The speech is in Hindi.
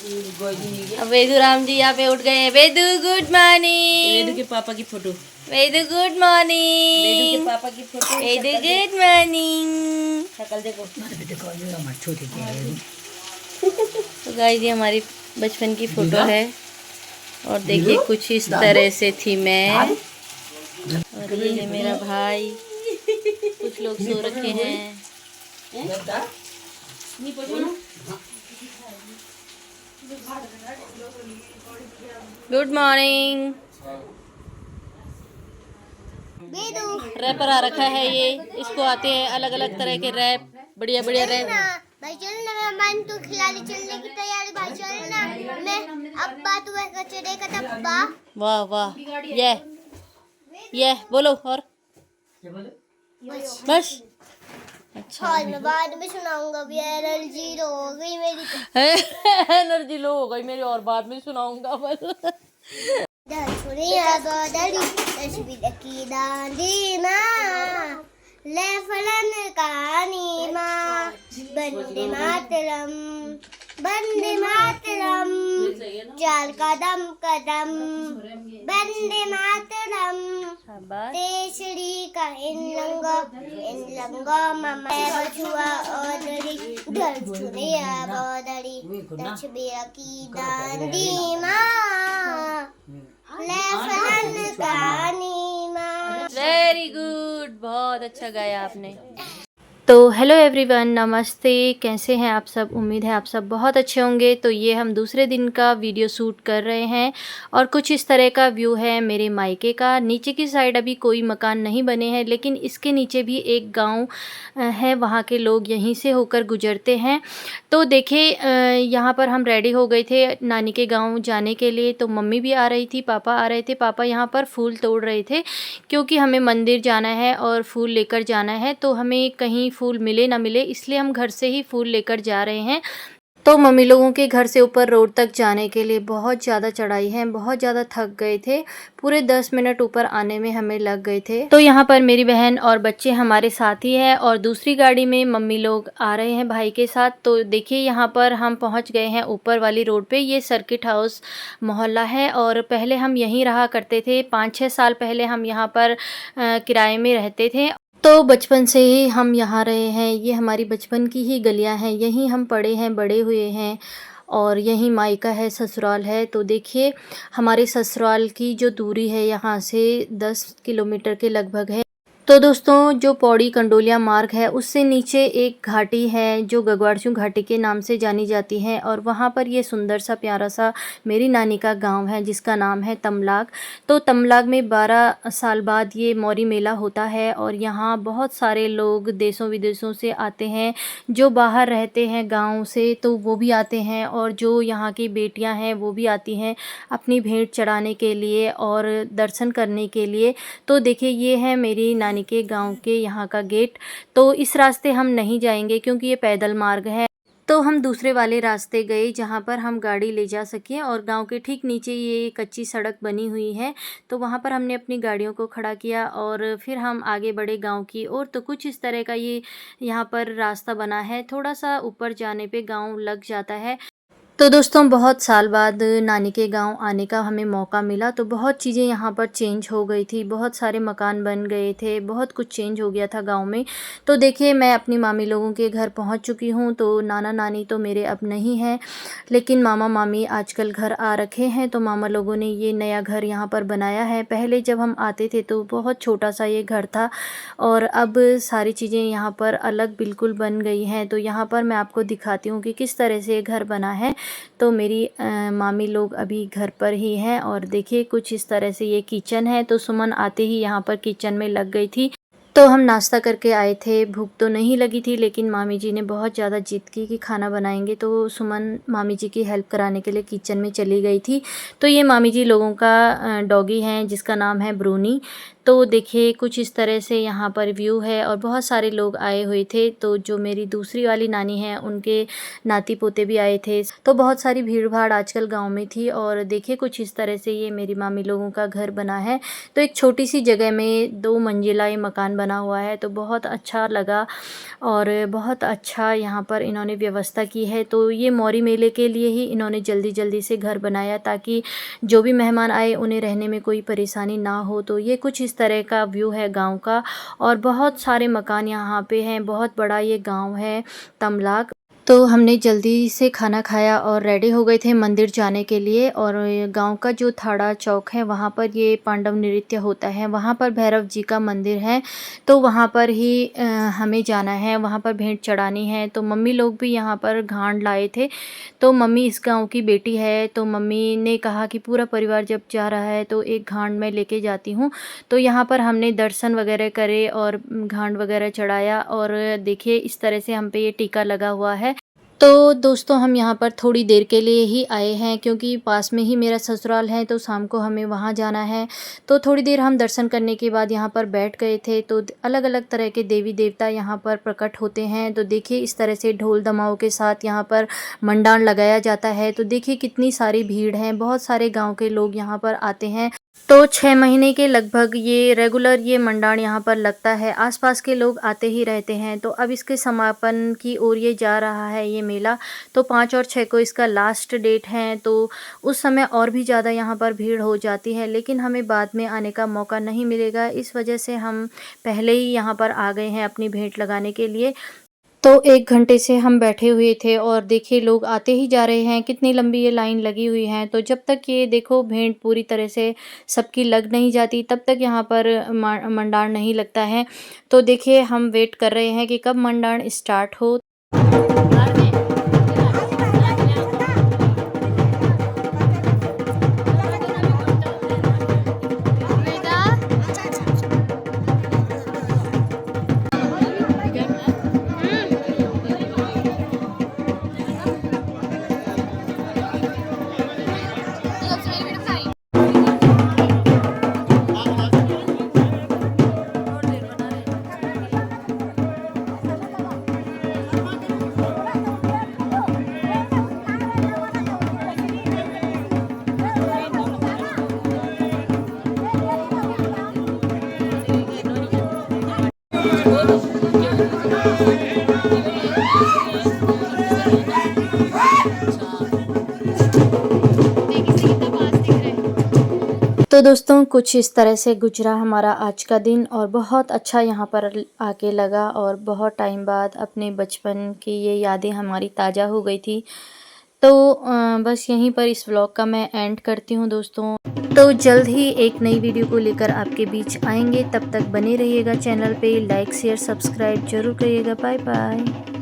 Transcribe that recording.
अब वेदू राम जी यहाँ पे उठ गए हैं। Vedu good morning. वेदू के पापा की photo. Vedu good morning. Vedu के पापा की फोटो। Vedu good morning. शक्ल देखो। तो गाइस ये हमारी बचपन की फोटो है और देखिए कुछ इस तरह से थी मैं, और ये है मेरा भाई। कुछ लोग सो रखे हैं। Good morning. रैपर आ रखा है ये, इसको आते हैं अलग अलग तरह के रैप, बढ़िया बढ़िया रैप। भाई चल ना, मैं मन तो खिलाड़ी चलने की तैयारी। भाई चल ना, मैं अब्बा तू ऐसा चलेगा तब अब्बा। वाह वाह, ये बोलो और बस। अच्छा और मैं बाद में सुनाऊंगा भी। एनर्जी लो हो गई मेरी। एनर्जी लो हो गई मेरी और बाद में सुनाऊंगा बस। सुनिया बदली तस्वीर की दांडी माँ, ले फलन कहानी माँ। बंदे मातरम, बंदे मातरम, चाल कदम कदम, बंदे मातरम। तेसरी का इन लंगा मामा बछुआ ओदरी, धर सुनिया बदली तस्वीर की दांडी माँ, ले फलन कहानी माँ। वेरी गुड, बहुत अच्छा गाया आपने। तो हेलो एवरीवन, नमस्ते। कैसे हैं आप सब? उम्मीद है आप सब बहुत अच्छे होंगे। तो ये हम दूसरे दिन का वीडियो शूट कर रहे हैं और कुछ इस तरह का व्यू है मेरे मायके का। नीचे की साइड अभी कोई मकान नहीं बने हैं, लेकिन इसके नीचे भी एक गांव है, वहाँ के लोग यहीं से होकर गुजरते हैं। तो देखिए यहाँ पर हम रेडी हो गए थे नानी के गाँव जाने के लिए। तो मम्मी भी आ रही थी, पापा आ रहे थे। पापा यहाँ पर फूल तोड़ रहे थे क्योंकि हमें मंदिर जाना है और फूल लेकर जाना है। तो हमें कहीं फूल मिले ना मिले, इसलिए हम घर से ही फूल लेकर जा रहे हैं। तो मम्मी लोगों के घर से ऊपर रोड तक जाने के लिए बहुत ज़्यादा चढ़ाई है, बहुत ज़्यादा थक गए थे। पूरे 10 मिनट ऊपर आने में हमें लग गए थे। तो यहाँ पर मेरी बहन और बच्चे हमारे साथ ही है और दूसरी गाड़ी में मम्मी लोग आ रहे हैं भाई के साथ। तो देखिए यहाँ पर हम पहुँच गए हैं ऊपर वाली रोड पे। ये सर्किट हाउस मोहल्ला है और पहले हम यहीं रहा करते थे। 5-6 साल पहले हम यहाँ पर किराए में रहते थे। तो बचपन से ही हम यहाँ रहे हैं। ये हमारी बचपन की ही गलियाँ हैं, यहीं हम पढ़े हैं, बड़े हुए हैं और यहीं मायका है, ससुराल है। तो देखिए हमारे ससुराल की जो दूरी है यहाँ से 10 किलोमीटर के लगभग है। तो दोस्तों जो पौड़ी कंडोलिया मार्ग है उससे नीचे एक घाटी है जो गगवाड़चू घाटी के नाम से जानी जाती है और वहाँ पर ये सुंदर सा प्यारा सा मेरी नानी का गांव है जिसका नाम है तमलाग। तो तमलाग में 12 साल बाद ये मौरी मेला होता है और यहाँ बहुत सारे लोग देशों विदेशों से आते हैं। जो बाहर रहते हैं गाँव से तो वो भी आते हैं और जो यहाँ की बेटियाँ हैं वो भी आती हैं अपनी भेंट चढ़ाने के लिए और दर्शन करने के लिए। तो देखिए ये है मेरी नानी के गांव के यहाँ का गेट। तो इस रास्ते हम नहीं जाएंगे क्योंकि ये पैदल मार्ग है। तो हम दूसरे वाले रास्ते गए जहाँ पर हम गाड़ी ले जा सकें और गांव के ठीक नीचे ये कच्ची सड़क बनी हुई है। तो वहाँ पर हमने अपनी गाड़ियों को खड़ा किया और फिर हम आगे बढ़े गांव की ओर। तो कुछ इस तरह का ये यहाँ पर रास्ता बना है। थोड़ा सा ऊपर जाने पे गाँव लग जाता है। तो दोस्तों बहुत साल बाद नानी के गांव आने का हमें मौका मिला। तो बहुत चीज़ें यहाँ पर चेंज हो गई थी, बहुत सारे मकान बन गए थे, बहुत कुछ चेंज हो गया था गांव में। तो देखिए मैं अपनी मामी लोगों के घर पहुँच चुकी हूँ। तो नाना नानी तो मेरे अब नहीं हैं, लेकिन मामा मामी आजकल घर आ रखे हैं। तो मामा लोगों ने ये नया घर यहाँ पर बनाया है। पहले जब हम आते थे तो बहुत छोटा सा ये घर था और अब सारी चीज़ें यहाँ पर अलग बिल्कुल बन गई हैं। तो यहाँ पर मैं आपको दिखाती हूँ कि किस तरह से ये घर बना है। तो मेरी मामी लोग अभी घर पर ही हैं और देखिए कुछ इस तरह से ये किचन है। तो सुमन आते ही यहाँ पर किचन में लग गई थी। तो हम नाश्ता करके आए थे, भूख तो नहीं लगी थी, लेकिन मामी जी ने बहुत ज़्यादा जिद की कि खाना बनाएंगे। तो सुमन मामी जी की हेल्प कराने के लिए किचन में चली गई थी। तो ये मामी जी लोगों का डॉगी है जिसका नाम है ब्रूनी। तो देखिए कुछ इस तरह से यहाँ पर व्यू है और बहुत सारे लोग आए हुए थे। तो जो मेरी दूसरी वाली नानी है उनके नाती पोते भी आए थे। तो बहुत सारी भीड़ भाड़ आजकल गांव में थी। और देखिए कुछ इस तरह से ये मेरी मामी लोगों का घर बना है। तो एक छोटी सी जगह में 2 मंजिला ये मकान बना हुआ है। तो बहुत अच्छा लगा और बहुत अच्छा यहाँ पर इन्होंने व्यवस्था की है। तो ये मौरी मेले के लिए ही इन्होंने जल्दी जल्दी से घर बनाया ताकि जो भी मेहमान आए उन्हें रहने में कोई परेशानी ना हो। तो ये कुछ इस तरह का व्यू है गांव का और बहुत सारे मकान यहाँ पे हैं। बहुत बड़ा ये गांव है तमलाक। तो हमने जल्दी से खाना खाया और रेडी हो गए थे मंदिर जाने के लिए। और गांव का जो थाड़ा चौक है वहाँ पर ये पांडव नृत्य होता है। वहाँ पर भैरव जी का मंदिर है। तो वहाँ पर ही हमें जाना है, वहाँ पर भेंट चढ़ानी है। तो मम्मी लोग भी यहाँ पर घाट लाए थे। तो मम्मी इस गांव की बेटी है। तो मम्मी ने कहा कि पूरा परिवार जब जा रहा है तो एक घाट में लेके जाती हूँ। तो यहाँ पर हमने दर्शन वगैरह करे और घाट वगैरह चढ़ाया। और देखिए इस तरह से हम पे ये टीका लगा हुआ है। तो दोस्तों हम यहाँ पर थोड़ी देर के लिए ही आए हैं क्योंकि पास में ही मेरा ससुराल है। तो शाम को हमें वहाँ जाना है। तो थोड़ी देर हम दर्शन करने के बाद यहाँ पर बैठ गए थे। तो अलग अलग तरह के देवी देवता यहाँ पर प्रकट होते हैं। तो देखिए इस तरह से ढोल दमाओं के साथ यहाँ पर मंडान लगाया जाता है। तो देखिए कितनी सारी भीड़ है, बहुत सारे गाँव के लोग यहाँ पर आते हैं। तो 6 महीने के लगभग ये रेगुलर ये मंडान यहाँ पर लगता है। आसपास के लोग आते ही रहते हैं। तो अब इसके समापन की ओर ये जा रहा है ये मेला। तो 5 और 6 को इसका लास्ट डेट है। तो उस समय और भी ज़्यादा यहाँ पर भीड़ हो जाती है, लेकिन हमें बाद में आने का मौका नहीं मिलेगा। इस वजह से हम पहले ही यहाँ पर आ गए हैं अपनी भेंट लगाने के लिए। तो 1 घंटे से हम बैठे हुए थे और देखिए लोग आते ही जा रहे हैं। कितनी लंबी ये लाइन लगी हुई है। तो जब तक ये देखो भेंट पूरी तरह से सबकी लग नहीं जाती तब तक यहाँ पर मंडान नहीं लगता है। तो देखिए हम वेट कर रहे हैं कि कब मंडान स्टार्ट हो। तो दोस्तों कुछ इस तरह से गुजरा हमारा आज का दिन और बहुत अच्छा यहाँ पर आके लगा। और बहुत टाइम बाद अपने बचपन की ये यादें हमारी ताज़ा हो गई थी। तो बस यहीं पर इस व्लॉग का मैं एंड करती हूँ दोस्तों। तो जल्द ही एक नई वीडियो को लेकर आपके बीच आएंगे। तब तक बने रहिएगा चैनल पे। लाइक शेयर सब्सक्राइब जरूर करिएगा। Bye bye.